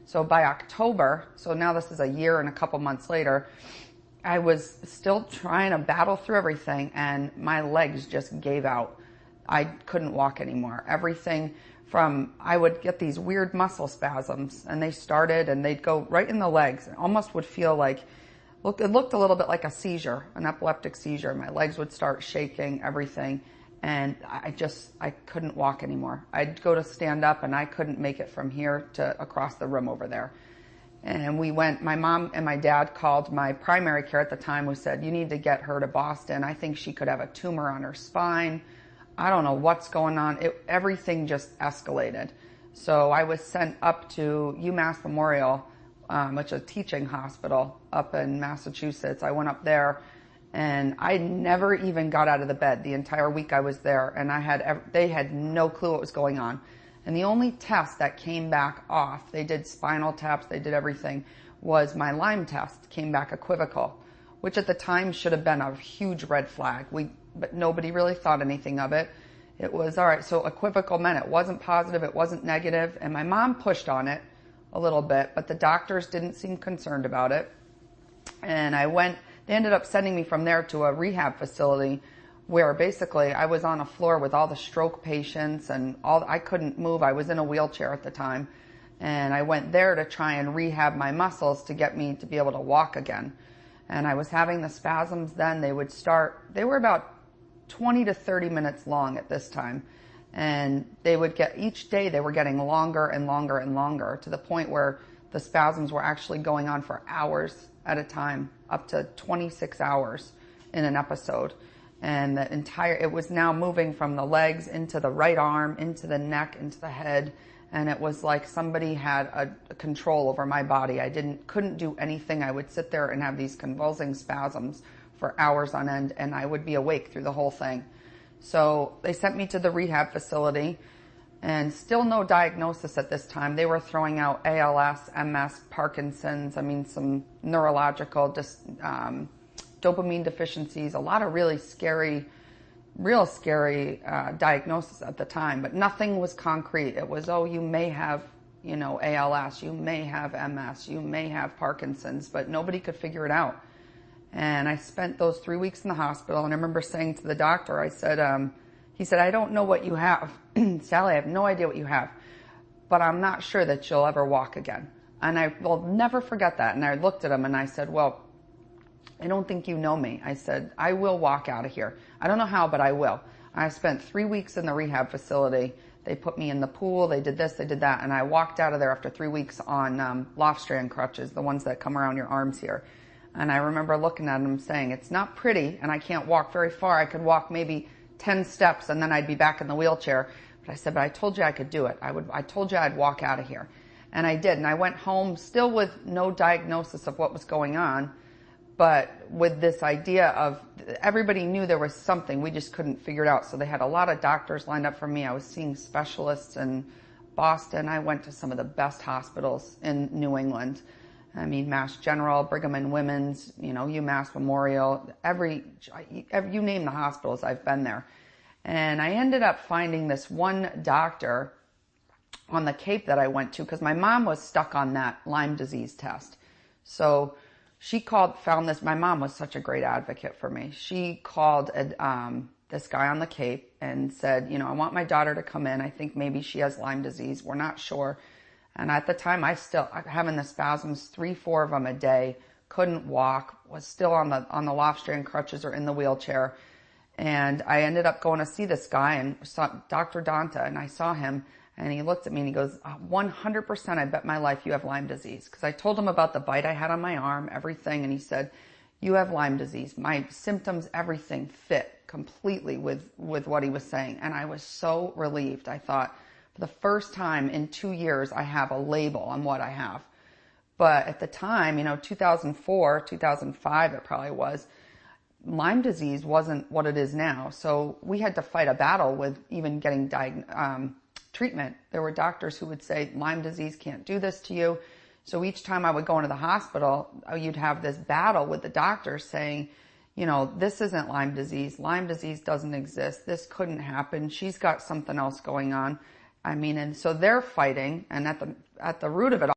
So by October, so now this is a year and a couple months later, I was still trying to battle through everything, and my legs just gave out. I couldn't walk anymore. Everything from, I would get these weird muscle spasms, and they started and they'd go right in the legs. It almost would feel like, it looked a little bit like a seizure, an epileptic seizure. My legs would start shaking, everything. And I couldn't walk anymore. I'd go to stand up and I couldn't make it from here to across the room over there. And my mom and my dad called my primary care at the time, who said, you need to get her to Boston. I think she could have a tumor on her spine. I don't know what's going on. Everything just escalated. So I was sent up to UMass Memorial, which is a teaching hospital up in Massachusetts. I went up there, and I never even got out of the bed the entire week I was there, and they had no clue what was going on. And the only test that came back off, they did spinal taps, they did everything, was my Lyme test came back equivocal, which at the time should have been a huge red flag. But nobody really thought anything of it. It was, all right, so equivocal meant it wasn't positive, it wasn't negative, and my mom pushed on it a little bit, but the doctors didn't seem concerned about it. And they ended up sending me from there to a rehab facility where basically I was on a floor with all the stroke patients and I couldn't move. I was in a wheelchair at the time. And I went there to try and rehab my muscles to get me to be able to walk again. And I was having the spasms then. They were about 20 to 30 minutes long at this time. And each day they were getting longer and longer and longer, to the point where the spasms were actually going on for hours at a time, up to 26 hours in an episode. And it was now moving from the legs into the right arm, into the neck, into the head. And it was like somebody had a control over my body. I couldn't do anything. I would sit there and have these convulsing spasms for hours on end, and I would be awake through the whole thing. So they sent me to the rehab facility, and still no diagnosis at this time. They were throwing out ALS, MS, Parkinson's, some neurological, dopamine deficiencies, a lot of real scary diagnosis at the time, but nothing was concrete. It was, you may have, ALS, you may have MS, you may have Parkinson's, but nobody could figure it out. And I spent those 3 weeks in the hospital, and I remember saying to the doctor, he said, I don't know what you have. Sally, I have no idea what you have, but I'm not sure that you'll ever walk again. And I will never forget that. And I looked at him and I said, well, I don't think you know me. I said, I will walk out of here. I don't know how, but I will. I spent 3 weeks in the rehab facility. They put me in the pool. They did this, they did that. And I walked out of there after 3 weeks on Lofstrand crutches, the ones that come around your arms here. And I remember looking at him saying, it's not pretty, and I can't walk very far. I could walk maybe 10 steps, and then I'd be back in the wheelchair. But I said, but I told you I could do it. I told you I'd walk out of here. And I did. And I went home still with no diagnosis of what was going on, but with this idea of everybody knew there was something. We just couldn't figure it out. So they had a lot of doctors lined up for me. I was seeing specialists in Boston. I went to some of the best hospitals in New England. Mass General, Brigham and Women's, UMass Memorial, you name the hospitals, I've been there. And I ended up finding this one doctor on the Cape that I went to, because my mom was stuck on that Lyme disease test. So she found this. My mom was such a great advocate for me. She called this guy on the Cape and said, I want my daughter to come in. I think maybe she has Lyme disease. We're not sure. And at the time, I still having the spasms, 3-4 of them a day, couldn't walk, was still on the Lofstrand crutches or in the wheelchair. And I ended up going to see this guy and saw Dr. Donta, and I saw him, and he looked at me and he goes, 100% I bet my life you have Lyme disease. Because I told him about the bite I had on my arm, everything, and he said, you have Lyme disease. My symptoms, everything fit completely with what he was saying. And I was so relieved. I thought, for the first time in 2 years, I have a label on what I have. But at the time, 2004, 2005, it probably was, Lyme disease wasn't what it is now. So we had to fight a battle with even getting treatment. There were doctors who would say, Lyme disease can't do this to you. So each time I would go into the hospital, you'd have this battle with the doctors saying, this isn't Lyme disease. Lyme disease doesn't exist. This couldn't happen. She's got something else going on. I mean, and so they're fighting, and at the root of it